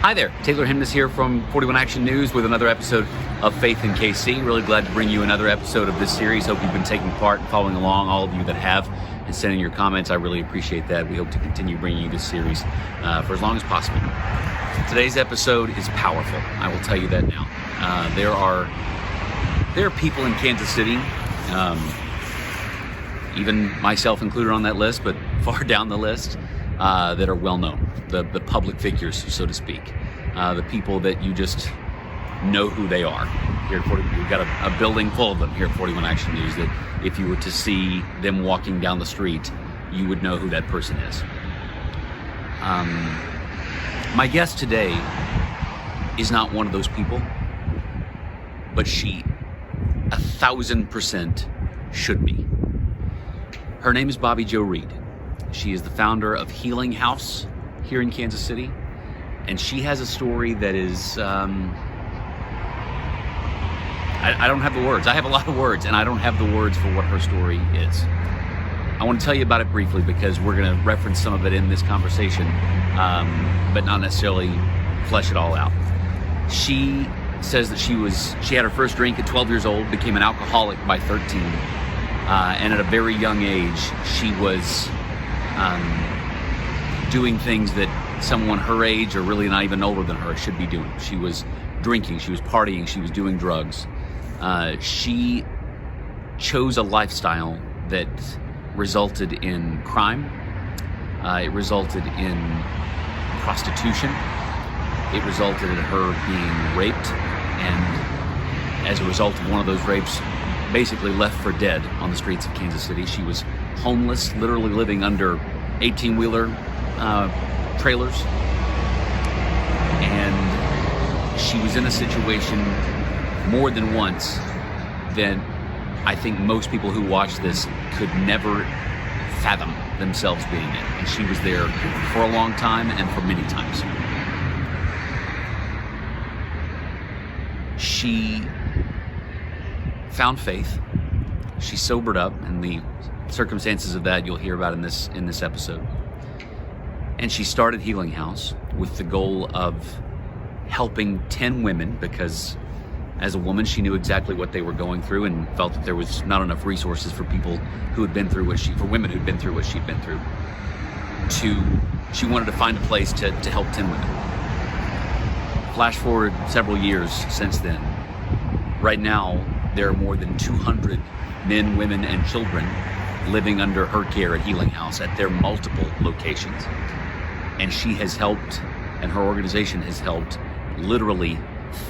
Hi there, Taylor Hemness here from 41 Action News with another episode of Faith in KC. Really glad to bring you another episode of this series. Hope you've been taking part and following along, all of you that have, and sending your comments. I really appreciate that. We hope to continue bringing you this series for as long as possible. Today's episode is powerful. I will tell you that now. There are people in Kansas City, even myself included on that list, but far down the list, that are well known, the public figures, so to speak, the people that you just know who they are. Here at 41, we've got a building full of them here at 41 Action News that if you were to see them walking down the street, you would know who that person is. My guest today is not one of those people, but she 1,000% should be. Her name is Bobbi Jo Reed. She is the founder of Healing House here in Kansas City, and she has a story that is, I don't have the words. I have a lot of words, and I don't have the words for what her story is. I want to tell you about it briefly because we're going to reference some of it in this conversation, but not necessarily flesh it all out. She says that she had her first drink at 12 years old, became an alcoholic by 13, and at a very young age, she was doing things that someone her age, or really not even older than her, should be doing. She was drinking, she was partying, she was doing drugs. She chose a lifestyle that resulted in crime. It resulted in prostitution. It resulted in her being raped, and as a result of one of those rapes, basically left for dead on the streets of Kansas City. She was homeless, literally living under 18-wheeler trailers, and she was in a situation more than once that I think most people who watch this could never fathom themselves being in. And she was there for a long time and for many times. She found faith. She sobered up, and the circumstances of that you'll hear about in this episode. And she started Healing House with the goal of helping 10 women, because as a woman she knew exactly what they were going through and felt that there was not enough resources for people who had been through for women who'd been through what she'd been through. She wanted to find a place to help 10 women. Flash forward several years since then. Right now, there are more than 200 men, women, and children living under her care at Healing House at their multiple locations. And she has helped, and her organization has helped, literally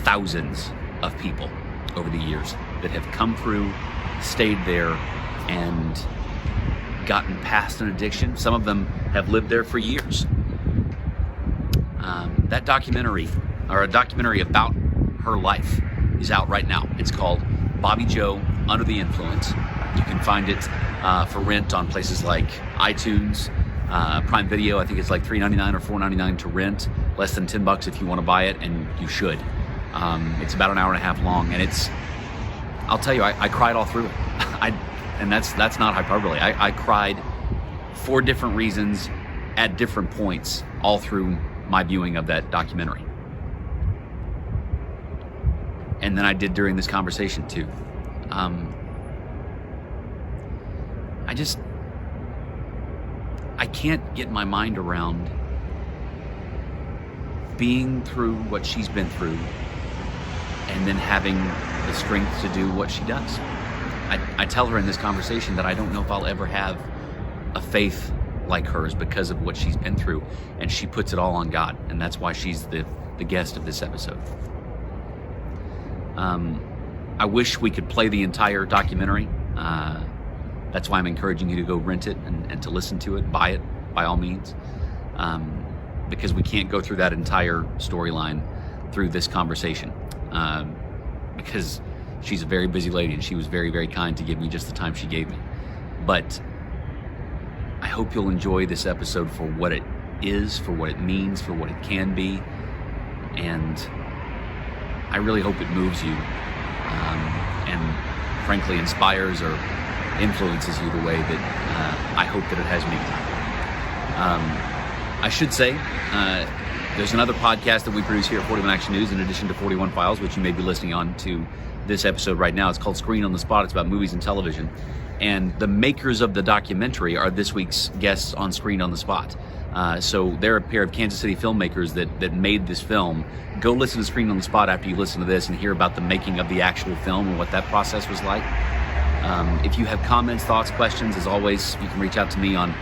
thousands of people over the years that have come through, stayed there, and gotten past an addiction. Some of them have lived there for years. That documentary, or a documentary about her life, is out right now. It's called Bobbi Jo Under the Influence. You can find it for rent on places like iTunes, Prime Video. I think it's like $3.99 or $4.99 to rent. Less than $10 if you want to buy it, and you should. It's about an hour and a half long, and I'll tell you, I cried all through it. And that's not hyperbole. I cried for different reasons at different points all through my viewing of that documentary. And then I did during this conversation too. I can't get my mind around being through what she's been through and then having the strength to do what she does. I tell her in this conversation that I don't know if I'll ever have a faith like hers because of what she's been through, and she puts it all on God, and that's why she's the guest of this episode. I wish we could play the entire documentary. That's why I'm encouraging you to go rent it and to listen to it, buy it by all means, because we can't go through that entire storyline through this conversation, because she's a very busy lady and she was very, very kind to give me just the time she gave me. But I hope you'll enjoy this episode for what it is, for what it means, for what it can be, and I really hope it moves you and frankly inspires or influences you the way that I hope that it has me. I should say, There's another podcast that we produce here at 41 Action News in addition to 41 Files, which you may be listening on to this episode right now. It's called Screen on the Spot. It's about movies and television. And the makers of the documentary are this week's guests on Screen on the Spot. So they're a pair of Kansas City filmmakers that made this film. Go listen to Screen on the Spot after you listen to this and hear about the making of the actual film and what that process was like. If you have comments, thoughts, questions, as always, you can reach out to me on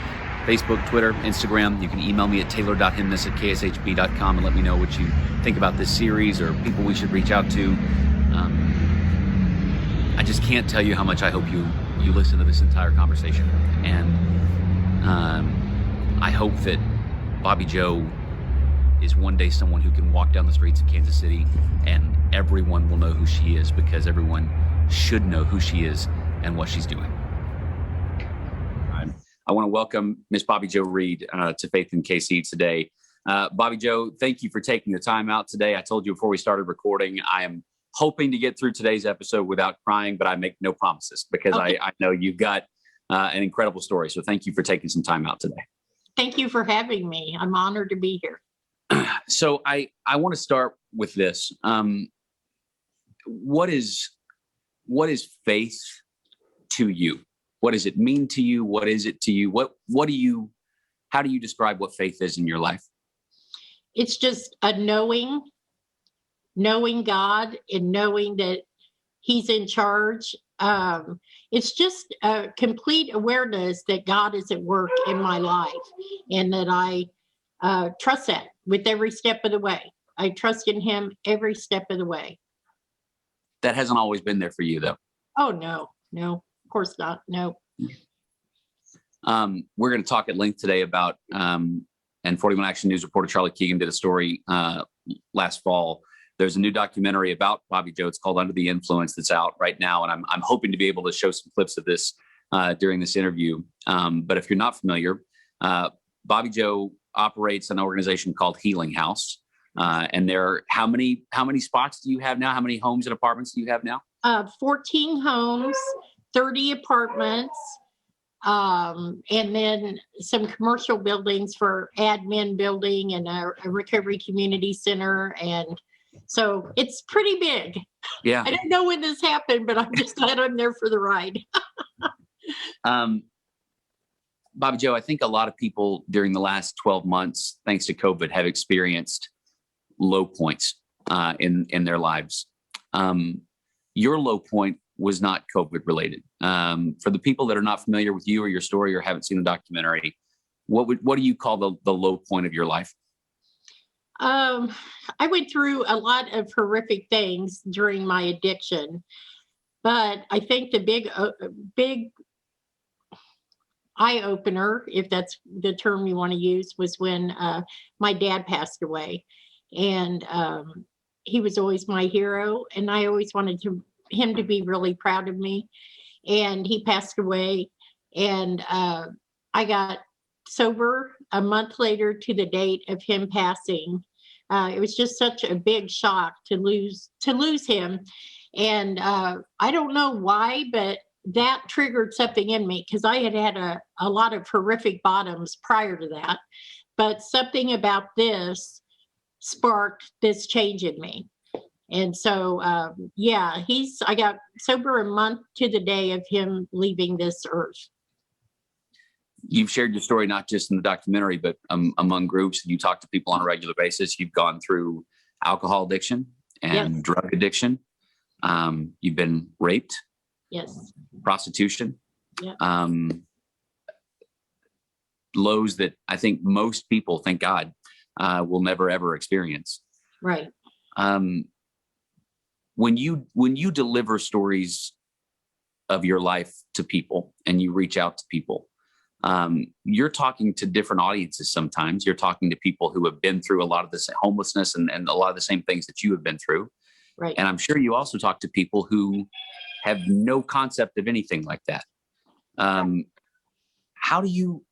Facebook, Twitter, Instagram. You can email me at taylor.hemness@kshb.com and let me know what you think about this series or people we should reach out to. I just can't tell you how much I hope you listen to this entire conversation. And I hope that Bobbi Jo is one day someone who can walk down the streets of Kansas City and everyone will know who she is, because everyone should know who she is and what she's doing. I want to welcome Miss Bobbi Jo Reed to Faith in KC today. Bobbi Jo, thank you for taking the time out today. I told you before we started recording, I am hoping to get through today's episode without crying, but I make no promises because okay. I know you've got an incredible story. So thank you for taking some time out today. Thank you for having me. I'm honored to be here. So I want to start with this. What is faith to you? What does it mean to you? What is it to you? How do you describe what faith is in your life? It's just a knowing God and knowing that He's in charge. It's just a complete awareness that God is at work in my life and that I trust that with every step of the way. I trust in Him every step of the way. That hasn't always been there for you, though. Oh, no, of course not. No. We're going to talk at length today about, and 41 Action News reporter Charlie Keegan did a story last fall. There's a new documentary about Bobbi Jo. It's called Under the Influence that's out right now. And I'm hoping to be able to show some clips of this during this interview. But if you're not familiar, Bobbi Jo operates an organization called Healing House. And how many spots do you have now? How many homes and apartments do you have now? 14 homes, 30 apartments, and then some commercial buildings for admin building and a recovery community center. And so it's pretty big. Yeah. I don't know when this happened, but I'm just glad I'm there for the ride. Bobbi Jo, I think a lot of people during the last 12 months, thanks to COVID, have experienced low points in their lives. Your low point was not COVID related. For the people that are not familiar with you or your story or haven't seen the documentary, what do you call the low point of your life? I went through a lot of horrific things during my addiction, but I think the big eye opener, if that's the term you want to use, was when my dad passed away. And he was always my hero, and I always wanted him to be really proud of me. And he passed away, and I got sober a month later to the date of him passing. It was just such a big shock to lose him, and I don't know why, but that triggered something in me, because I had a lot of horrific bottoms prior to that, but something about this sparked this change in me. And so, I got sober a month to the day of him leaving this earth. You've shared your story, not just in the documentary, but among groups. You talk to people on a regular basis. You've gone through alcohol addiction and Yes. drug addiction. You've been raped. Yes. Prostitution. Yeah. Lows that I think most people, thank God, will never ever experience. Right. When you deliver stories of your life to people and you reach out to people, you're talking to different audiences. Sometimes you're talking to people who have been through a lot of this homelessness and a lot of the same things that you have been through. Right. And I'm sure you also talk to people who have no concept of anything like that. How do you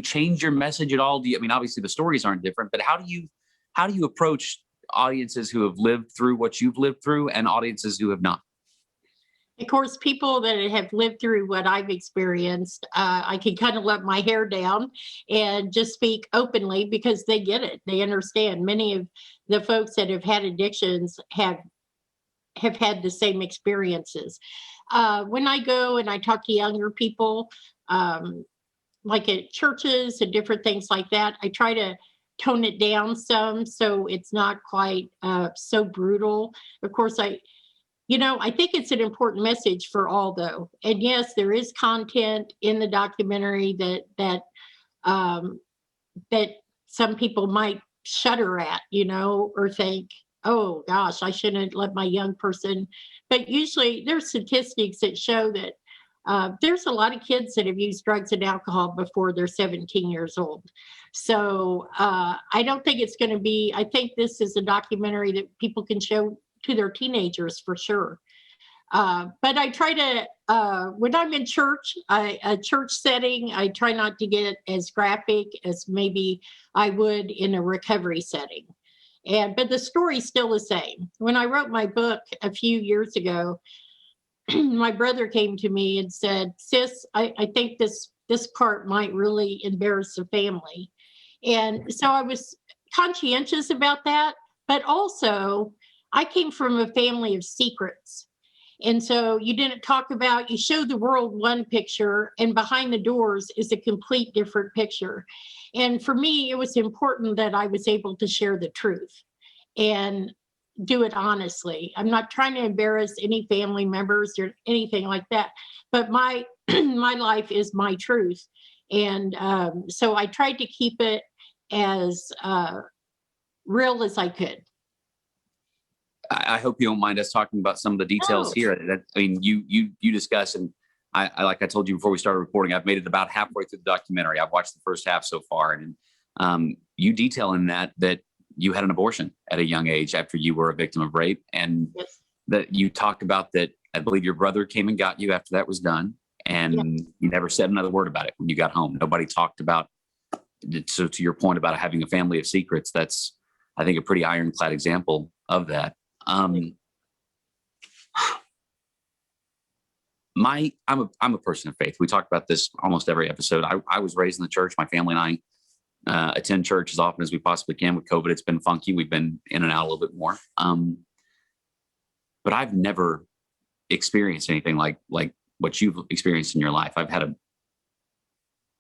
change your message at all? Obviously the stories aren't different, but how do you approach audiences who have lived through what you've lived through and audiences who have not? Of course, people that have lived through what I've experienced, I can kind of let my hair down and just speak openly because they get it. They understand. Many of the folks that have had addictions have had the same experiences. When I go and I talk to younger people, like at churches and different things like that, I try to tone it down some so it's not quite so brutal. Of course, I think it's an important message for all, though. And yes, there is content in the documentary that some people might shudder at, or think, oh gosh, I shouldn't let my young person. But usually there's statistics that show that there's a lot of kids that have used drugs and alcohol before they're 17 years old. So I don't think it's going to be, I think this is a documentary that people can show to their teenagers for sure. But I try to, when I'm in church, a church setting, I try not to get as graphic as maybe I would in a recovery setting. But the story's still the same. When I wrote my book a few years ago, my brother came to me and said, "Sis, I think this part might really embarrass the family." And so I was conscientious about that, but also I came from a family of secrets. And so you show the world one picture, and behind the doors is a complete different picture. And for me, it was important that I was able to share the truth and do it honestly. I'm not trying to embarrass any family members or anything like that, but my my life is my truth. And so I tried to keep it as real as I could. I hope you don't mind us talking about some of the details here. You discuss, and I like I told you before we started recording, I've made it about halfway through the documentary. I've watched the first half so far, and you detail in that you had an abortion at a young age after you were a victim of rape, and Yes. that you talk about that. I believe your brother came and got you after that was done, and you never said another word about it when you got home. Nobody talked about. So to your point about having a family of secrets, that's, I think, a pretty ironclad example of that. I'm a person of faith. We talk about this almost every episode. I was raised in the church. My family and I attend church as often as we possibly can. With COVID, it's been funky. We've been in and out a little bit more. But I've never experienced anything like what you've experienced in your life. I've had a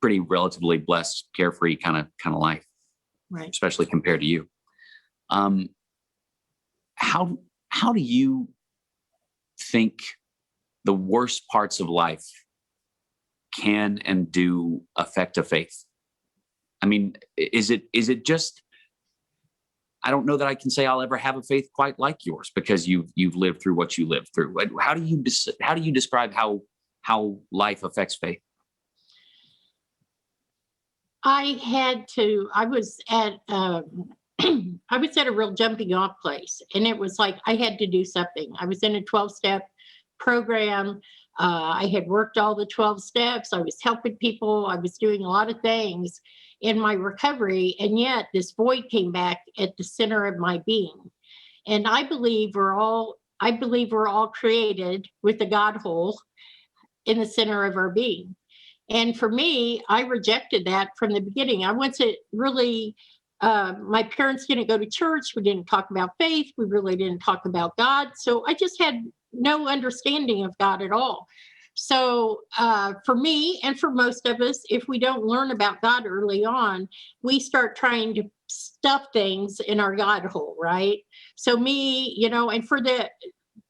pretty relatively blessed, carefree kind of life, Right. especially compared to you. How do you think the worst parts of life can and do affect a faith? I mean, is it just, I don't know that I can say I'll ever have a faith quite like yours because you've lived through what you lived through. How do you describe how life affects faith? I was at I was at a real jumping off place, and it was like I had to do something. I was in a 12-step program. I had worked all the 12 steps. I was helping people. I was doing a lot of things in my recovery, and yet this void came back at the center of my being. And I believe we're all created with a God hole in the center of our being. And for me, I rejected that from the beginning. I wasn't really, my parents didn't go to church. We didn't talk about faith. We really didn't talk about God. So I just had no understanding of God at all. So for me and for most of us, if we don't learn about God early on, we start trying to stuff things in our God hole, right? So me, and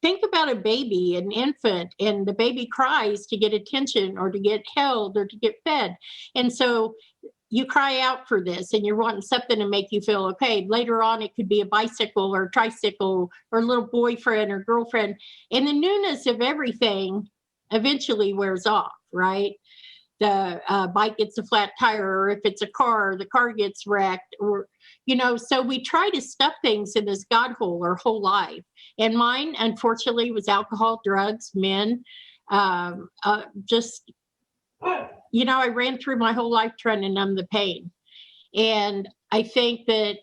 think about a baby, an infant, and the baby cries to get attention or to get held or to get fed. And so you cry out for this and you're wanting something to make you feel okay. Later on, it could be a bicycle or a tricycle or a little boyfriend or girlfriend. And the newness of everything eventually wears off, right? The bike gets a flat tire, or if it's a car, the car gets wrecked, or, so we try to stuff things in this God hole our whole life. And mine, unfortunately, was alcohol, drugs, men, just, I ran through my whole life trying to numb the pain. And I think that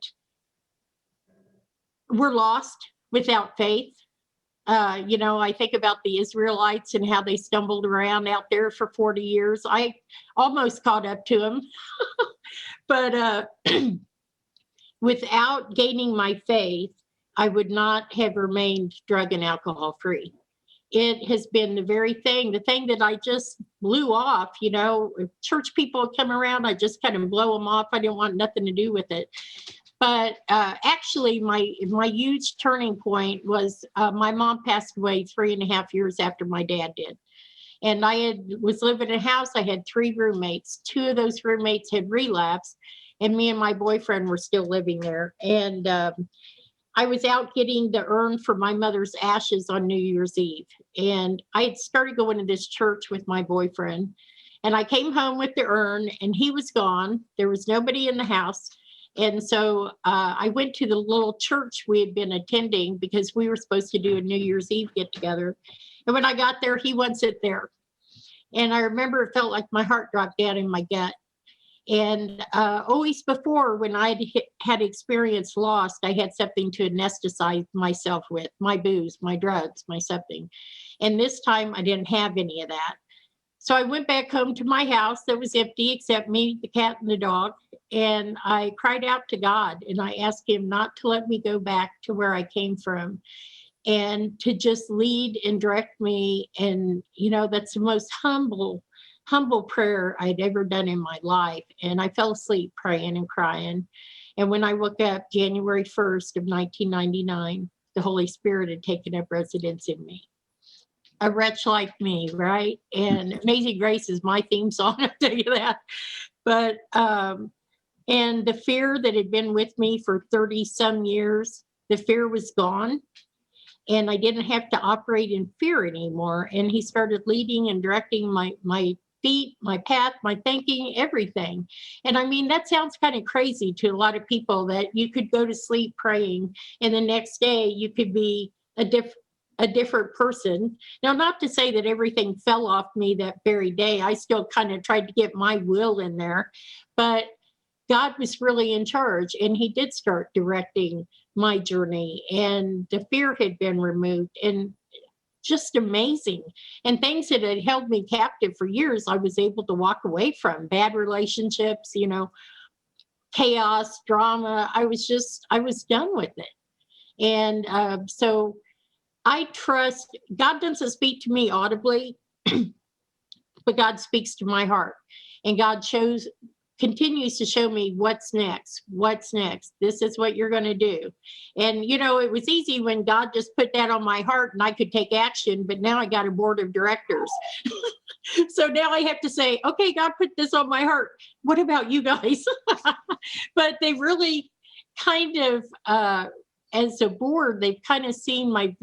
we're lost without faith. I think about the Israelites and how they stumbled around out there for 40 years. I almost caught up to them. But without gaining my faith, I would not have remained drug and alcohol free. It has been the thing that I just blew off. If church people come around, I just kind of blow them off. I didn't want nothing to do with it. But actually, my huge turning point was my mom passed away 3.5 years after my dad did. And I was living in a house. I had 3 roommates. 2 of those roommates had relapsed, and me and my boyfriend were still living there. And I was out getting the urn for my mother's ashes on New Year's Eve. And I had started going to this church with my boyfriend. And I came home with the urn, and he was gone. There was nobody in the house. And so I went to the little church we had been attending because we were supposed to do a New Year's Eve get together. And when I got there, he wasn't there. And I remember it felt like my heart dropped down in my gut. And always before, when I had experienced loss, I had something to anesthetize myself with, my booze, my drugs, my something. And this time I didn't have any of that. So I went back home to my house that was empty except me, the cat, and the dog. And I cried out to God, and I asked him not to let me go back to where I came from, and to just lead and direct me. And, that's the most humble prayer I'd ever done in my life. And I fell asleep praying and crying. And when I woke up January 1st of 1999, the Holy Spirit had taken up residence in me. A wretch like me, right? And Amazing Grace is my theme song, I'll tell you that. But, and the fear that had been with me for 30 some years, the fear was gone. And I didn't have to operate in fear anymore. And he started leading and directing my feet, my path, my thinking, everything. And I mean, that sounds kind of crazy to a lot of people, that you could go to sleep praying and the next day you could be a different person. Now, not to say that everything fell off me that very day. I still kind of tried to get my will in there, but God was really in charge, and he did start directing my journey, and the fear had been removed, and just amazing. And things that had held me captive for years, I was able to walk away from. Bad relationships, chaos, drama. I was done with it. And so I trust God doesn't speak to me audibly, but God speaks to my heart. And God continues to show me what's next. This is what you're going to do. And, it was easy when God just put that on my heart and I could take action, but now I got a board of directors. So now I have to say, okay, God put this on my heart. What about you guys? But they really kind of, as a board, they've kind of seen my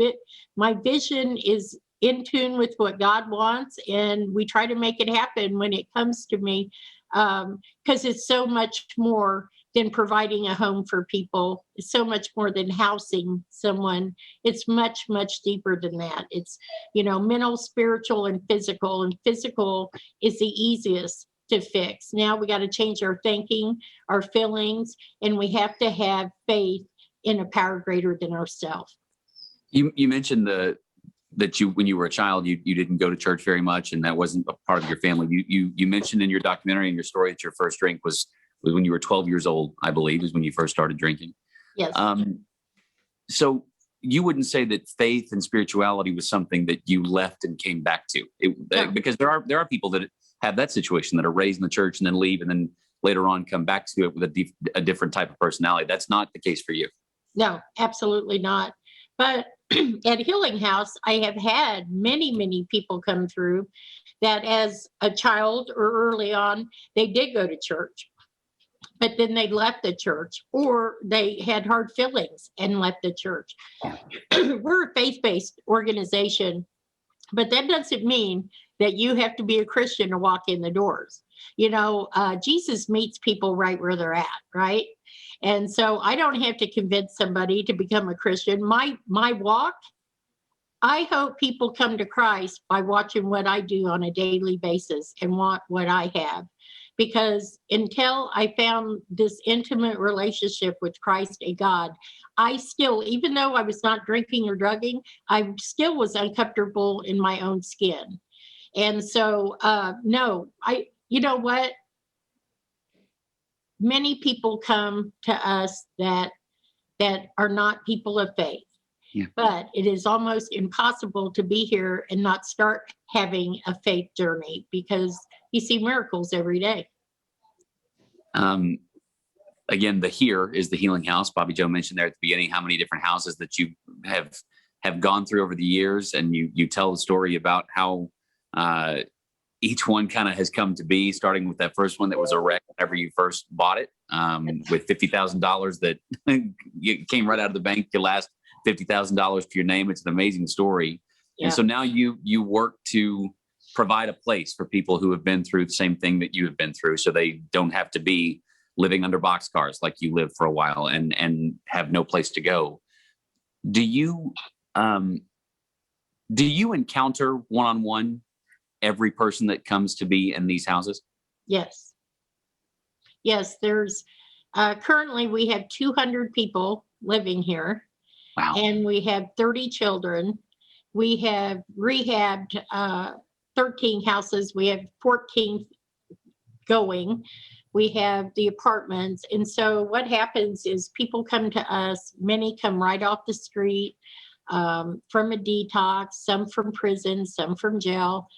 vision is in tune with what God wants. And we try to make it happen when it comes to me. Because it's so much more than providing a home for people. It's so much more than housing someone. It's much, much deeper than that. It's, mental, spiritual, and physical. And physical is the easiest to fix. Now we got to change our thinking, our feelings, and we have to have faith in a power greater than ourselves. You mentioned that when you were a child, you didn't go to church very much, and that wasn't a part of your family. You mentioned in your documentary and your story that your first drink was when you were 12 years old, I believe, is when you first started drinking. Yes. So you wouldn't say that faith and spirituality was something that you left and came back to, No. Because there are people that have that situation, that are raised in the church and then leave and then later on come back to it with a different type of personality. That's not the case for you. No, absolutely not. But at Healing House, I have had many, many people come through that as a child or early on, they did go to church, but then they left the church, or they had hard feelings and left the church. We're a faith-based organization, but that doesn't mean that you have to be a Christian to walk in the doors. Jesus meets people right where they're at, right? And so I don't have to convince somebody to become a Christian. My walk, I hope people come to Christ by watching what I do on a daily basis and want what I have. because until I found this intimate relationship with Christ and God, I still, even though I was not drinking or drugging, I still was uncomfortable in my own skin. And so, no, you know what? Many people come to us that are not people of faith. Yeah. But it is almost impossible to be here and not start having a faith journey, because you see miracles every day. Again, the here is the healing house. Bobbi Jo mentioned there at the beginning how many different houses that you have gone through over the years, and you tell the story about how each one kind of has come to be, starting with that first one that was a wreck whenever you first bought it, with $50,000 that came right out of the bank. Your last $50,000 to your name. It's an amazing story. Yeah. And so now you work to provide a place for people who have been through the same thing that you have been through, so they don't have to be living under boxcars like you lived for a while and have no place to go. Do you encounter one-on-one every person that comes to be in these houses? Yes. There's currently we have 200 people living here. Wow. And we have 30 children. We have rehabbed 13 houses. We have 14 going. We have the apartments. And so what happens is people come to us. Many come right off the street, from a detox, some from prison, some from jail.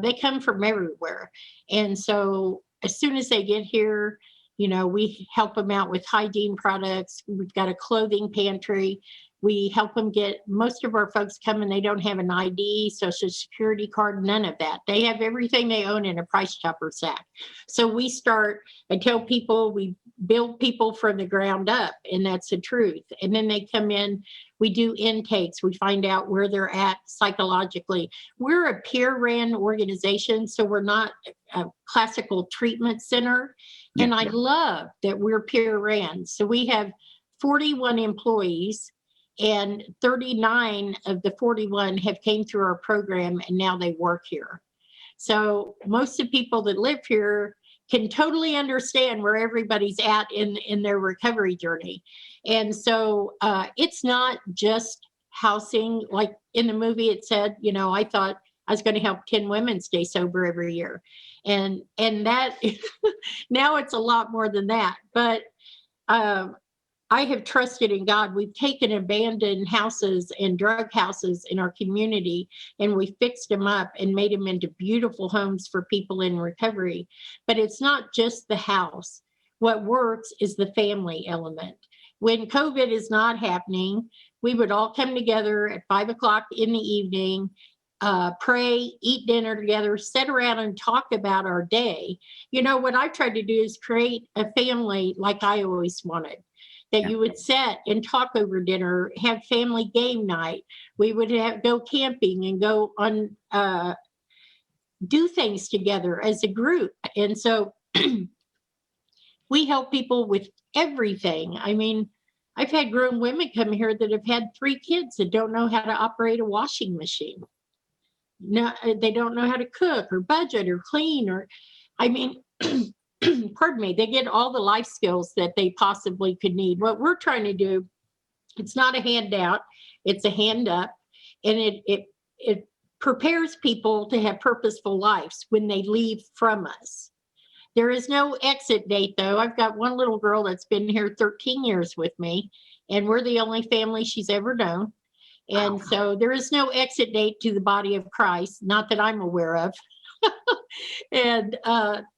They come from everywhere. And so as soon as they get here, we help them out with hygiene products. We've got a clothing pantry. We help them most of our folks come and they don't have an ID, social security card, none of that. They have everything they own in a Price Chopper sack. So I tell people we build people from the ground up, and that's the truth. And then they come in, we do intakes, we find out where they're at psychologically. We're a peer-ran organization, so we're not a classical treatment center. And I love that we're peer-ran. So we have 41 employees, and 39 of the 41 have came through our program, and now they work here. So most of the people that live here can totally understand where everybody's at in their recovery journey. And so it's not just housing. Like in the movie, it said, I thought I was going to help 10 women stay sober every year. And that now it's a lot more than that. But I have trusted in God. We've taken abandoned houses and drug houses in our community, and we fixed them up and made them into beautiful homes for people in recovery. But it's not just the house. What works is the family element. When COVID is not happening, we would all come together at 5:00 in the evening, pray, eat dinner together, sit around and talk about our day. What I tried to do is create a family like I always wanted. That you would sit and talk over dinner, have family game night. We would go camping and go on, do things together as a group. And so we help people with everything. I mean, I've had grown women come here that have had 3 kids that don't know how to operate a washing machine. No, they don't know how to cook or budget or clean pardon me, they get all the life skills that they possibly could need. What we're trying to do, it's not a handout, it's a hand up, and it prepares people to have purposeful lives when they leave from us. There is no exit date, though. I've got one little girl that's been here 13 years with me, and we're the only family she's ever known. And so there is no exit date to the body of Christ, not that I'm aware of. And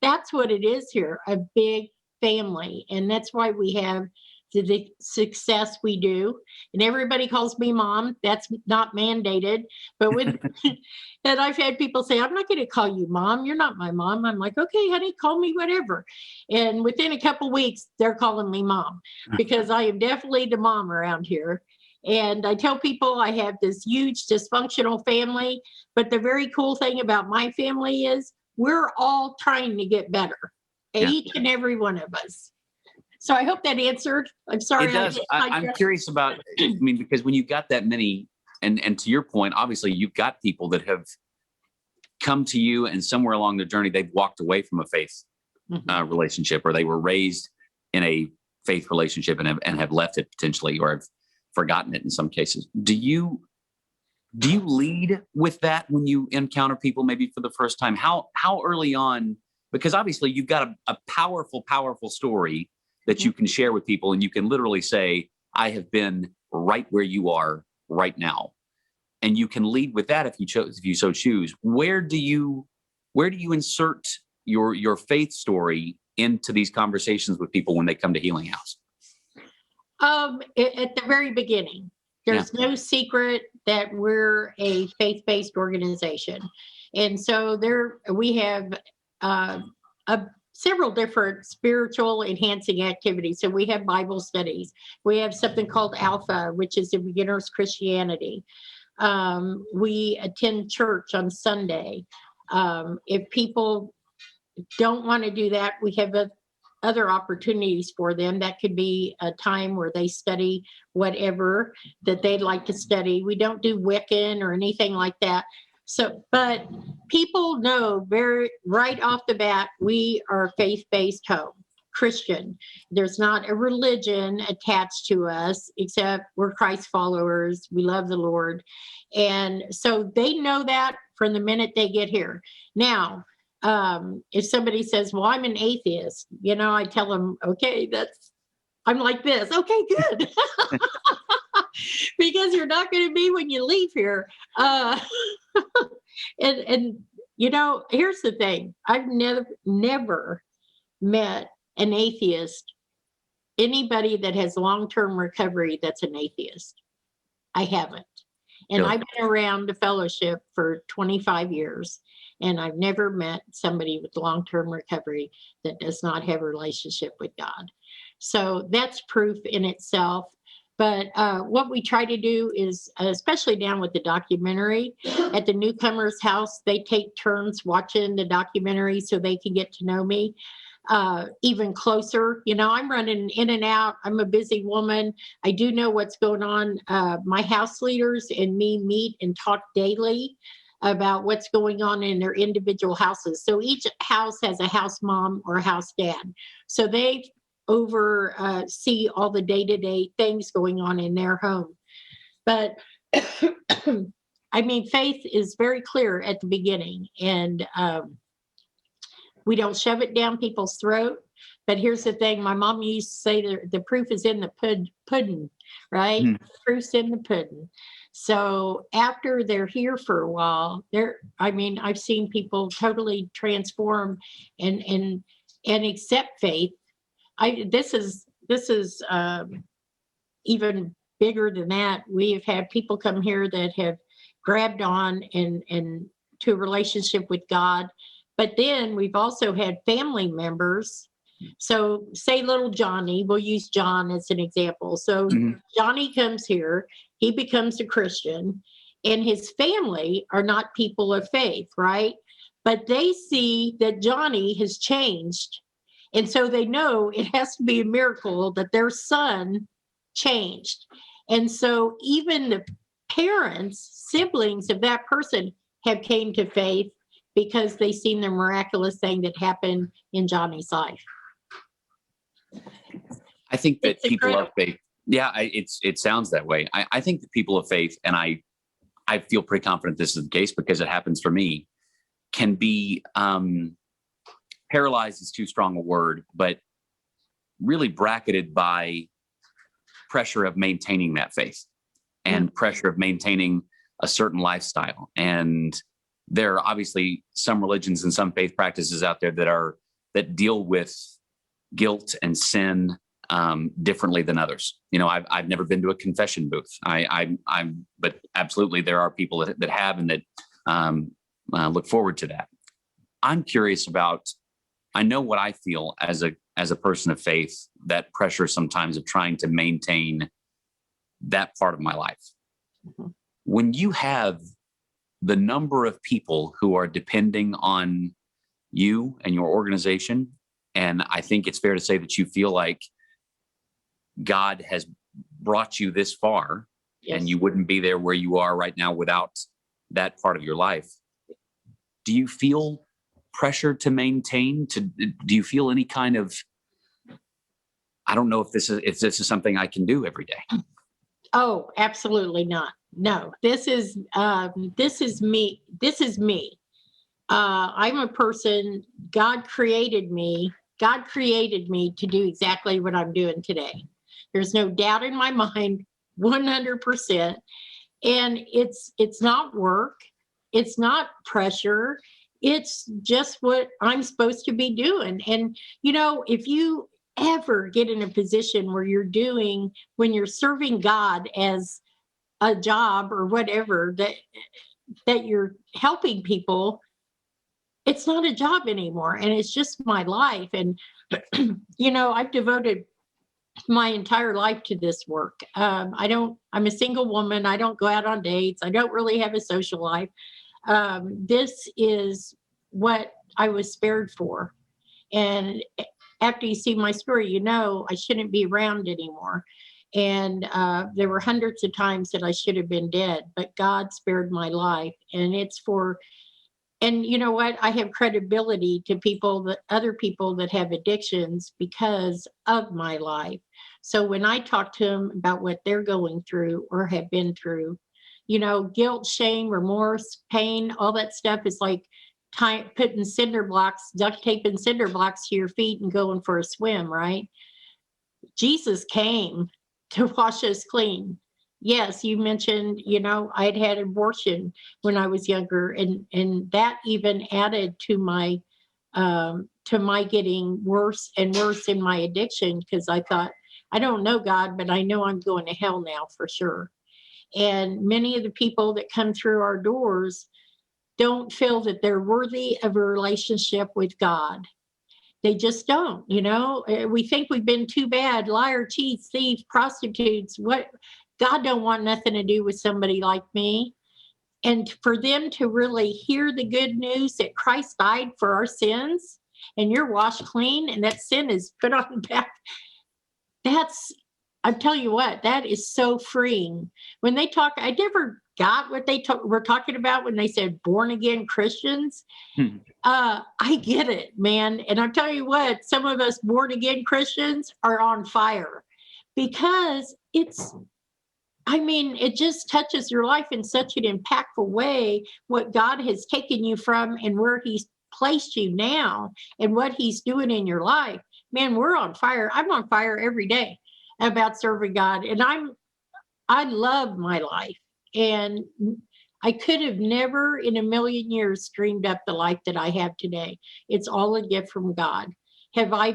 that's what it is here, a big family. And that's why we have the success we do. And everybody calls me mom. That's not mandated. But and I've had people say, I'm not going to call you mom. You're not my mom. I'm like, okay, honey, call me whatever. And within a couple of weeks, they're calling me mom, because I am definitely the mom around here. And I tell people I have this huge dysfunctional family, but the very cool thing about my family is we're all trying to get better, each and every one of us. So I hope that answered. I'm sorry. It does. I'm curious about, because when you've got that many, and to your point, obviously you've got people that have come to you, and somewhere along the journey, they've walked away from a faith relationship, or they were raised in a faith relationship and have left it potentially, or have forgotten it in some cases. Do you lead with that when you encounter people maybe for the first time? How early on? Because obviously you've got a powerful story that you can share with people, and you can literally say, I have been right where you are right now. And you can lead with that if you so choose. Where do you insert your faith story into these conversations with people when they come to Healing House? At the very beginning, there's no secret that we're a faith-based organization. And so we have several different spiritual enhancing activities. So we have Bible studies. We have something called Alpha, which is a beginner's Christianity. We attend church on Sunday. If people don't want to do that, we have other opportunities for them. That could be a time where they study whatever that they'd like to study. We don't do Wiccan or anything like that. So, but people know right off the bat, we are a faith-based home, Christian. There's not a religion attached to us, except we're Christ followers. We love the Lord. And so they know that from the minute they get here. Now, if somebody says, well, I'm an atheist, I tell them, okay, I'm like this. Okay, good. Because you're not going to be when you leave here. And here's the thing. I've never met an atheist, anybody that has long-term recovery that's an atheist. I haven't. And I've been around the fellowship for 25 years, and I've never met somebody with long-term recovery that does not have a relationship with God. So that's proof in itself. But what we try to do is, especially down with the documentary, at the newcomer's house, they take turns watching the documentary so they can get to know me even closer. I'm running in and out. I'm a busy woman. I do know what's going on. My house leaders and me meet and talk daily about what's going on in their individual houses. So each house has a house mom or a house dad. So they oversee all the day-to-day things going on in their home. But faith is very clear at the beginning, and we don't shove it down people's throat. But here's the thing. My mom used to say the proof is in the pudding, right? The proof's in the pudding. So after they're here for a while, I've seen people totally transform and accept faith. This is even bigger than that. We have had people come here that have grabbed on and to a relationship with God. But then we've also had family members. So say little Johnny, we'll use John as an example. So Johnny comes here, he becomes a Christian, and his family are not people of faith, right? But they see that Johnny has changed. And so they know it has to be a miracle that their son changed. And so even the parents, siblings of that person have came to faith because they seen the miraculous thing that happened in Johnny's life. I think that people of faith, it sounds that way. I think that people of faith, and I feel pretty confident this is the case because it happens for me, can be paralyzed is too strong a word, but really bracketed by pressure of maintaining that faith and pressure of maintaining a certain lifestyle. And there are obviously some religions and some faith practices out there that deal with guilt and sin differently than others. I've never been to a confession booth. But absolutely there are people that have and that look forward to that. I'm curious about. I know what I feel as a person of faith, that pressure sometimes of trying to maintain that part of my life. When you have the number of people who are depending on you and your organization, and I think it's fair to say that you feel like God has brought you this far, and you wouldn't be there where you are right now without that part of your life. Do you feel pressure to maintain? Do you feel any kind of, I don't know if this is something I can do every day? Oh, absolutely not. No, this is me. This is me. I'm a person, God created me. God created me to do exactly what I'm doing today. There's no doubt in my mind, 100%. And it's not work. It's not pressure. It's just what I'm supposed to be doing. And, if you ever get in a position where when you're serving God as a job or whatever, that you're helping people, it's not a job anymore. And it's just my life. And, I've devoted my entire life to this work. I'm a single woman. I don't go out on dates. I don't really have a social life. This is what I was spared for. And after you see my story, I shouldn't be around anymore. And there were hundreds of times that I should have been dead, but God spared my life. And you know what? I have credibility to other people that have addictions because of my life. So when I talk to them about what they're going through or have been through, guilt, shame, remorse, pain, all that stuff is like putting duct taping cinder blocks to your feet and going for a swim, right? Jesus came to wash us clean. Yes, you mentioned, I'd had abortion when I was younger, and that even added to my getting worse and worse in my addiction, because I thought, I don't know God, but I know I'm going to hell now for sure. And many of the people that come through our doors don't feel that they're worthy of a relationship with God. They just don't, we think we've been too bad, liar, cheats, thieves, prostitutes. God don't want nothing to do with somebody like me. And for them to really hear the good news that Christ died for our sins and you're washed clean and that sin is put on back, I tell you what, that is so freeing. When they talk, I never got what they were talking about when they said born again Christians. I get it, man. And I'll tell you what, some of us born again Christians are on fire because it just touches your life in such an impactful way, what God has taken you from and where he's placed you now and what he's doing in your life. Man, we're on fire. I'm on fire every day about serving God. And I love my life. And I could have never in a million years dreamed up the life that I have today. It's all a gift from God. Have I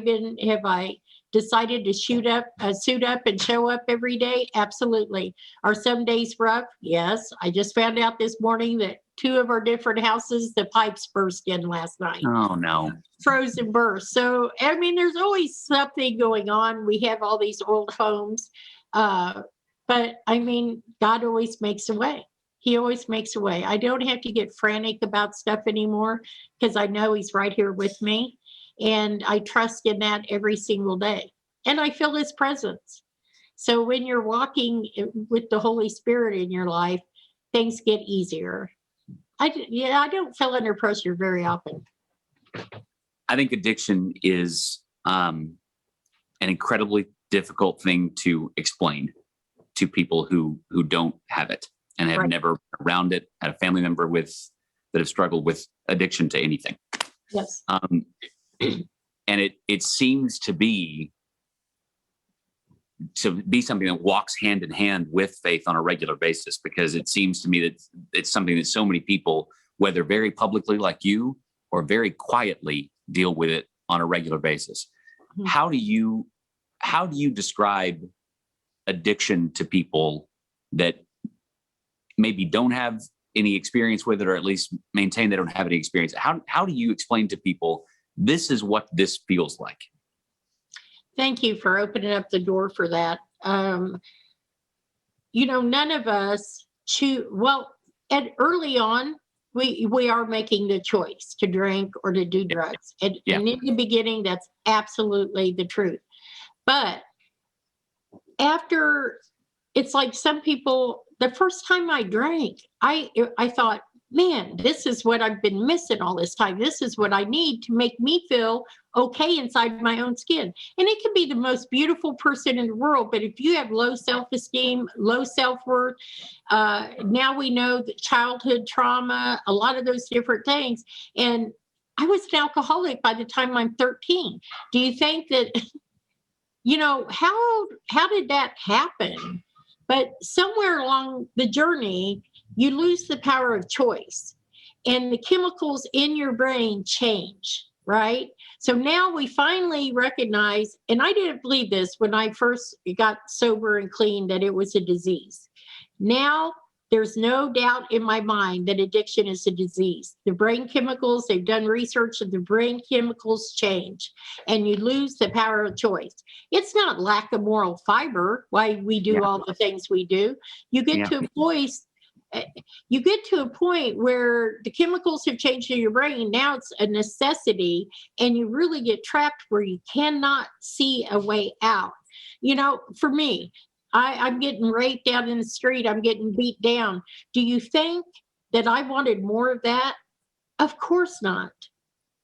decided to suit up and show up every day? Absolutely. Are some days rough? Yes. I just found out this morning that 2 of our different houses, the pipes burst in last night. Oh, no. Froze and burst. So, there's always something going on. We have all these old homes. But God always makes a way. He always makes a way. I don't have to get frantic about stuff anymore because I know he's right here with me. And I trust in that every single day. And I feel his presence. So when you're walking with the Holy Spirit in your life, things get easier. I don't feel under pressure very often. I think addiction is an incredibly difficult thing to explain to people who don't have it and have never been around it, had a family member that have struggled with addiction to anything. Yes. And it seems to be something that walks hand in hand with faith on a regular basis, because it seems to me that it's something that so many people, whether very publicly like you or very quietly, deal with it on a regular basis. Mm-hmm. How do you describe addiction to people that maybe don't have any experience with it, or at least maintain they don't have any experience? How do you explain to people, this is what this feels like? Thank you for opening up the door for that. None of us choose. Well, early on, we are making the choice to drink or to do drugs. And in the beginning, that's absolutely the truth. But after, it's like some people, the first time I drank, I thought, man, this is what I've been missing all this time. This is what I need to make me feel okay inside my own skin. And it can be the most beautiful person in the world, but if you have low self-esteem, low self-worth, now we know that childhood trauma, a lot of those different things. And I was an alcoholic by the time I'm 13. Do you think that, how did that happen? But somewhere along the journey, you lose the power of choice and the chemicals in your brain change, right? So now we finally recognize, and I didn't believe this when I first got sober and clean, that it was a disease. Now there's no doubt in my mind that addiction is a disease. The brain chemicals, they've done research and the brain chemicals change and you lose the power of choice. It's not lack of moral fiber why we do all the things we do. You get to a voice. You get to a point where the chemicals have changed in your brain. Now it's a necessity, and you really get trapped where you cannot see a way out. For me, I'm getting raped out in the street. I'm getting beat down. Do you think that I wanted more of that? Of course not.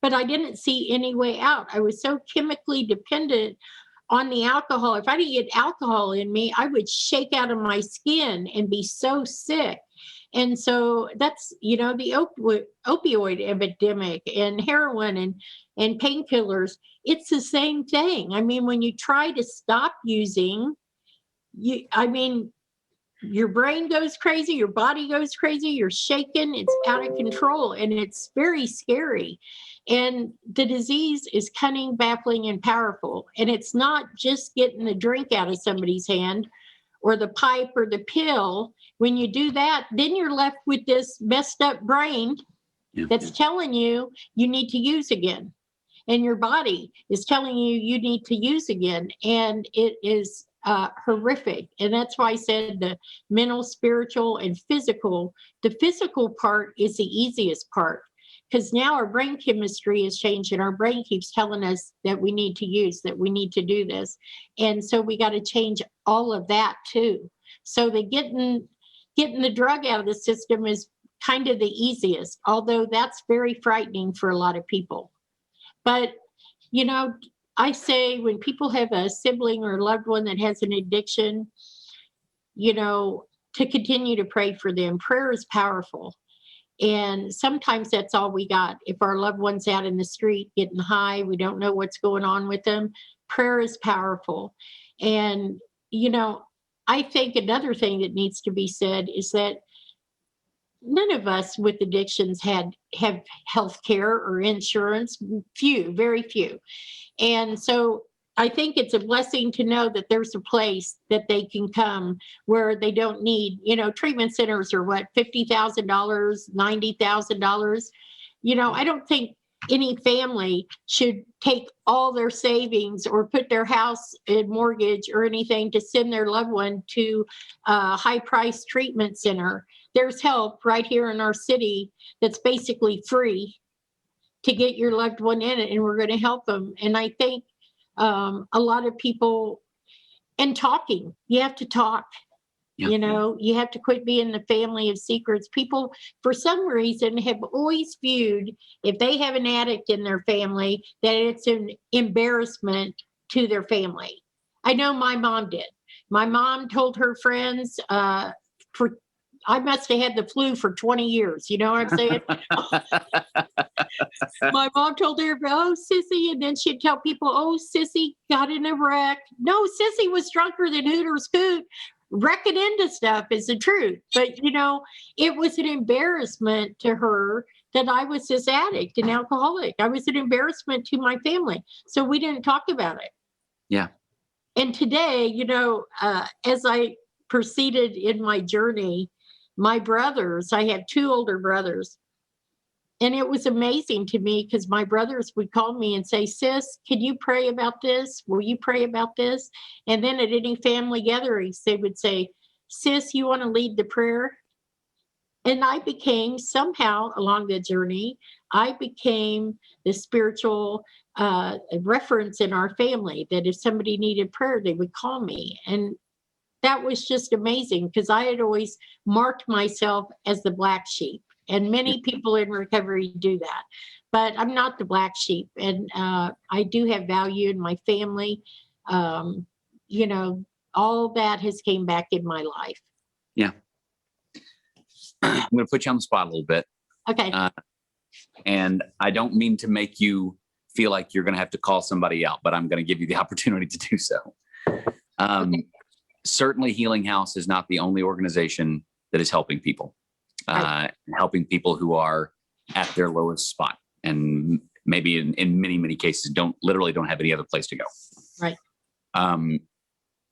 But I didn't see any way out. I was so chemically dependent on the alcohol. If I didn't get alcohol in me, I would shake out of my skin and be so sick. And so that's, the opioid epidemic and heroin and painkillers, it's the same thing. I mean, when you try to stop using, your brain goes crazy, your body goes crazy, you're shaken, it's out of control, and it's very scary. And the disease is cunning, baffling, and powerful. And it's not just getting the drink out of somebody's hand or the pipe or the pill. When you do that, then you're left with this messed up brain that's telling you need to use again. And your body is telling you need to use again. And it is horrific. And that's why I said the mental, spiritual, and physical. The physical part is the easiest part, because now our brain chemistry has changed and our brain keeps telling us that we need to use, that we need to do this. And so we got to change all of that too. So the getting the drug out of the system is kind of the easiest, although that's very frightening for a lot of people. But, I say when people have a sibling or a loved one that has an addiction, to continue to pray for them. Prayer is powerful. And sometimes that's all we got. If our loved one's out in the street getting high, we don't know what's going on with them. Prayer is powerful. And, I think another thing that needs to be said is that none of us with addictions have health care or insurance. Few, very few. And so I think it's a blessing to know that there's a place that they can come where they don't need, treatment centers are what, $50,000, $90,000. I don't think any family should take all their savings or put their house in mortgage or anything to send their loved one to a high-priced treatment center. There's help right here in our city that's basically free to get your loved one in it, and we're going to help them. And I think a lot of people, and talking, you have to talk. You have to quit being the family of secrets. People, for some reason, have always viewed if they have an addict in their family, that it's an embarrassment to their family. I know my mom did. My mom told her friends, I must have had the flu for 20 years. You know what I'm saying? My mom told her, oh, Sissy. And then she'd tell people, oh, Sissy got in a wreck. No, Sissy was drunker than Hooters Coot. Wrecking into stuff is the truth. But, it was an embarrassment to her that I was this addict and alcoholic. I was an embarrassment to my family. So we didn't talk about it. Yeah. And today, as I proceeded in my journey, my brothers, I have two older brothers, and it was amazing to me because my brothers would call me and say, sis, can you pray about this? Will you pray about this? And then at any family gatherings, they would say, sis, you want to lead the prayer? And I became, somehow along the journey, I became the spiritual reference in our family, that if somebody needed prayer, they would call me. And that was just amazing because I had always marked myself as the black sheep. And many people in recovery do that. But I'm not the black sheep. And I do have value in my family. You know, all that has came back in my life. Yeah. I'm going to put you on the spot a little bit. Okay. And I don't mean to make you feel like you're going to have to call somebody out, but I'm going to give you the opportunity to do so. Okay. Certainly Healing House is not the only organization that is helping people, helping people who are at their lowest spot. And maybe in many, many cases don't have any other place to go. Right.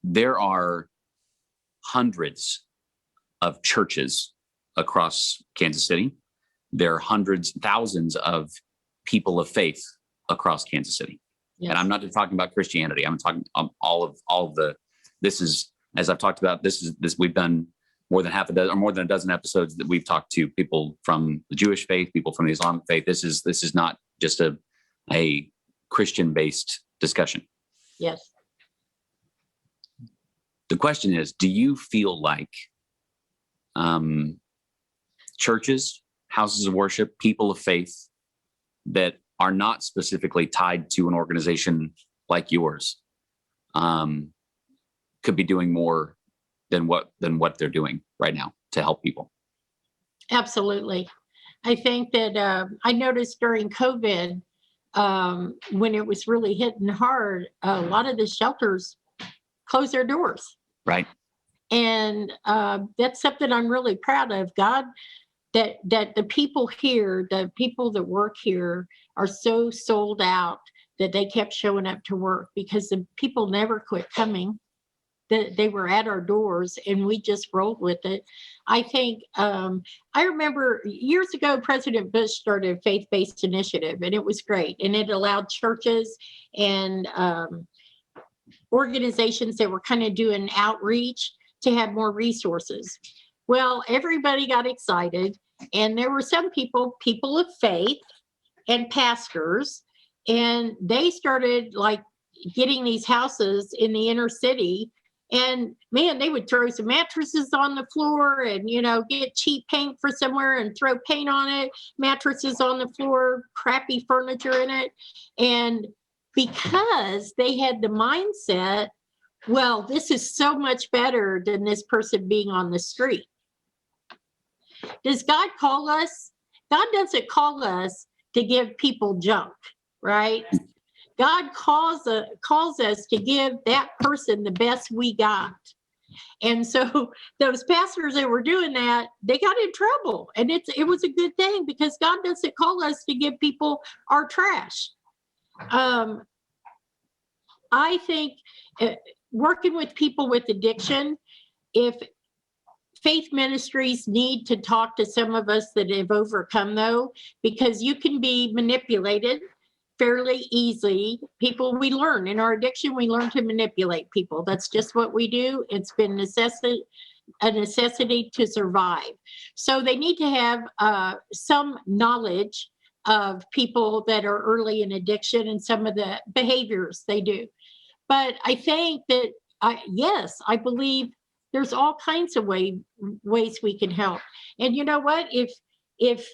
There are hundreds of churches across Kansas City. There are hundreds, thousands of people of faith across Kansas City. Yes. And I'm not just talking about Christianity. I'm talking all of the, this is, as I've talked about, this we've done more than a dozen episodes that we've talked to people from the Jewish faith, people from the Islamic faith. This is not just a Christian-based discussion. Yes. The question is, do you feel like churches, houses of worship, people of faith that are not specifically tied to an organization like yours could be doing more than what they're doing right now to help people? Absolutely. I think that I noticed during COVID, when it was really hitting hard, a lot of the shelters closed their doors. Right. And that's something I'm really proud of. God, that the people here, the people that work here are so sold out that they kept showing up to work because the people never quit coming. They were at our doors and we just rolled with it. I think, I remember years ago, President Bush started a faith-based initiative and it was great. And it allowed churches and organizations that were kind of doing outreach to have more resources. Well, everybody got excited and there were some people of faith and pastors, and they started like getting these houses in the inner city. And man, they would throw some mattresses on the floor and, get cheap paint for somewhere and throw paint on it, mattresses on the floor, crappy furniture in it. And because they had the mindset, well, this is so much better than this person being on the street. Does God call us? God doesn't call us to give people junk, right? God calls us to give that person the best we got. And so those pastors that were doing that, they got in trouble. And it was a good thing because God doesn't call us to give people our trash. I think working with people with addiction, if faith ministries need to talk to some of us that have overcome though, because you can be manipulated fairly easily. People, we learn in our addiction, we learn to manipulate people. That's just what we do. It's been a necessity to survive. So they need to have some knowledge of people that are early in addiction and some of the behaviors they do. But I think that, I believe there's all kinds of ways we can help. And you know what? If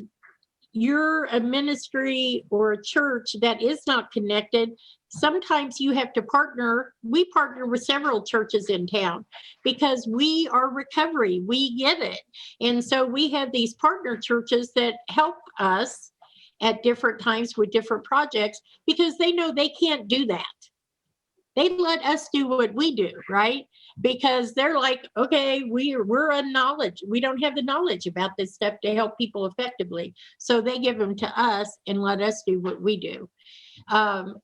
you're a ministry or a church that is not connected, sometimes you have to partner. We partner with several churches in town because we are recovery. We get it. And so we have these partner churches that help us at different times with different projects because they know they can't do that. They let us do what we do, right? Because they're like, okay, we're unknowledge. We don't have the knowledge about this stuff to help people effectively. So they give them to us and let us do what we do.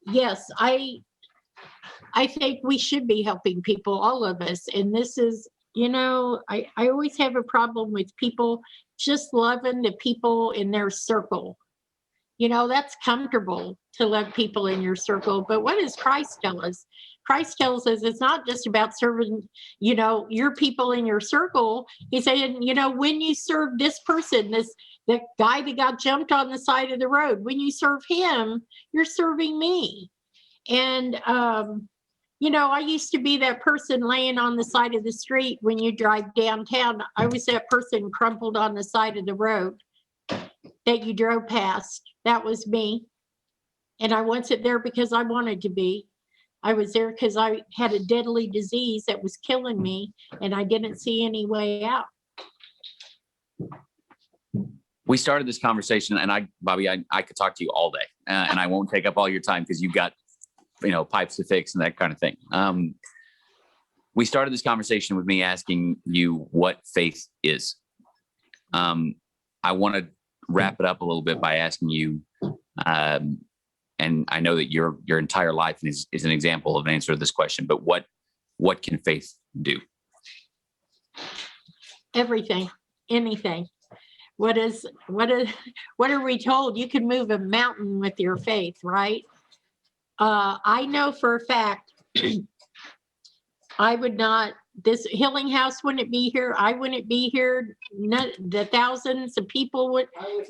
Yes, I think we should be helping people, all of us. And this is, I always have a problem with people just loving the people in their circle. That's comfortable to love people in your circle. But what does Christ tell us? Christ tells us it's not just about serving, your people in your circle. He said, when you serve this person, the guy that got jumped on the side of the road, when you serve him, you're serving me. And, I used to be that person laying on the side of the street when you drive downtown. I was that person crumpled on the side of the road. that you drove past. That was me. And I wasn't there because I wanted to be. I was there because I had a deadly disease that was killing me, and I didn't see any way out. We started this conversation, and Bobbi, I could talk to you all day, and I won't take up all your time because you've got, pipes to fix and that kind of thing. We started this conversation with me asking you what faith is. I want to wrap it up a little bit by asking you, and I know that your entire life is an example of an answer to this question, but what can faith do? Everything, anything. What are we told? You can move a mountain with your faith, right? I know for a fact I would not, this healing house wouldn't be here. I wouldn't be here. The thousands of people would.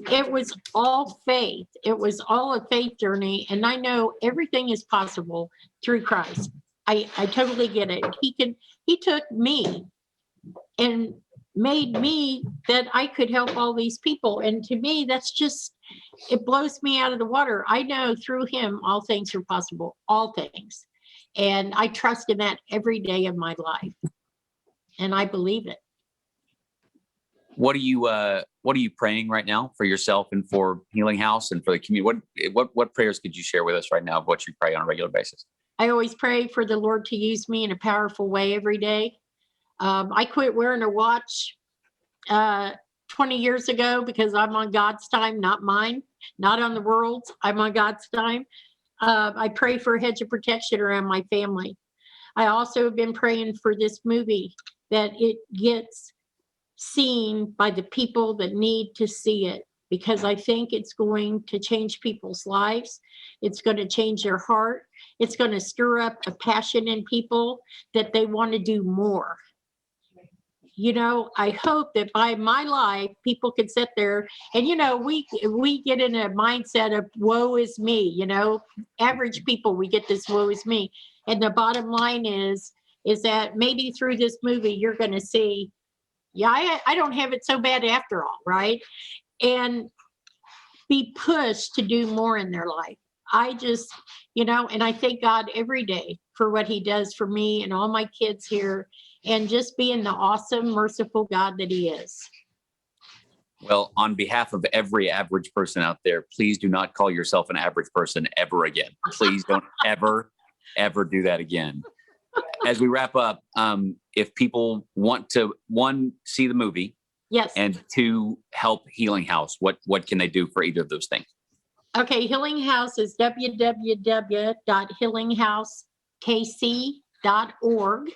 It was all faith. It was all a faith journey. And I know everything is possible through Christ. I totally get it. He took me and made me that I could help all these people. And to me, that's just, it blows me out of the water. I know through him, all things are possible, all things. And I trust in that every day of my life. And I believe it. What are you praying right now for yourself and for Healing House and for the community? What prayers could you share with us right now of what you pray on a regular basis? I always pray for the Lord to use me in a powerful way every day. I quit wearing a watch 20 years ago because I'm on God's time, not mine, not on the world's. I'm on God's time. I pray for a hedge of protection around my family. I also have been praying for this movie that it gets seen by the people that need to see it, because I think it's going to change people's lives. It's going to change their heart. It's going to stir up a passion in people that they want to do more. I hope that by my life, people can sit there and, we get in a mindset of woe is me, average people, we get this woe is me. And the bottom line is that maybe through this movie, you're going to see, I don't have it so bad after all, right? And be pushed to do more in their life. I just, and I thank God every day for what he does for me and all my kids here, and just being the awesome, merciful God that he is. Well, on behalf of every average person out there, please do not call yourself an average person ever again. Please don't ever do that again. As we wrap up, if people want to, one, see the movie, yes, and two, help Healing House, what can they do for either of those things? Okay, Healing House is www.healinghousekc.org.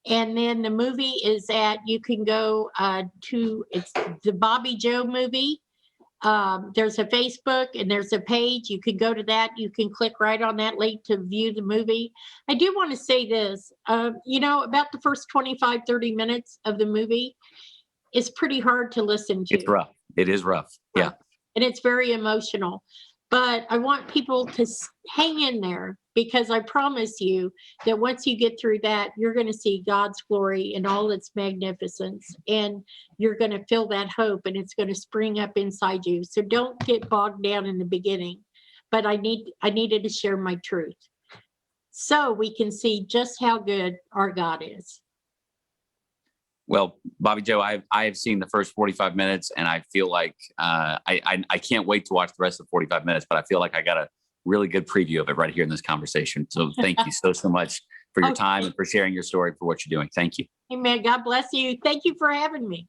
And then the movie is you can go it's the Bobbi Jo movie. There's a Facebook and there's a page. You can go to that. You can click right on that link to view the movie. I do want to say this, about the first 25, 30 minutes of the movie is pretty hard to listen to. It's rough. It is rough. Yeah. And it's very emotional. But I want people to hang in there, because I promise you that once you get through that, you're going to see God's glory in all its magnificence, and you're going to feel that hope, and it's going to spring up inside you. So don't get bogged down in the beginning. But I needed to share my truth so we can see just how good our God is. Well, Bobbi Jo, I have seen the first 45 minutes, and I feel like I can't wait to watch the rest of the 45 minutes, but I feel like I got a really good preview of it right here in this conversation. So thank you so much for your time and for sharing your story, for what you're doing. Thank you. Amen. God bless you. Thank you for having me.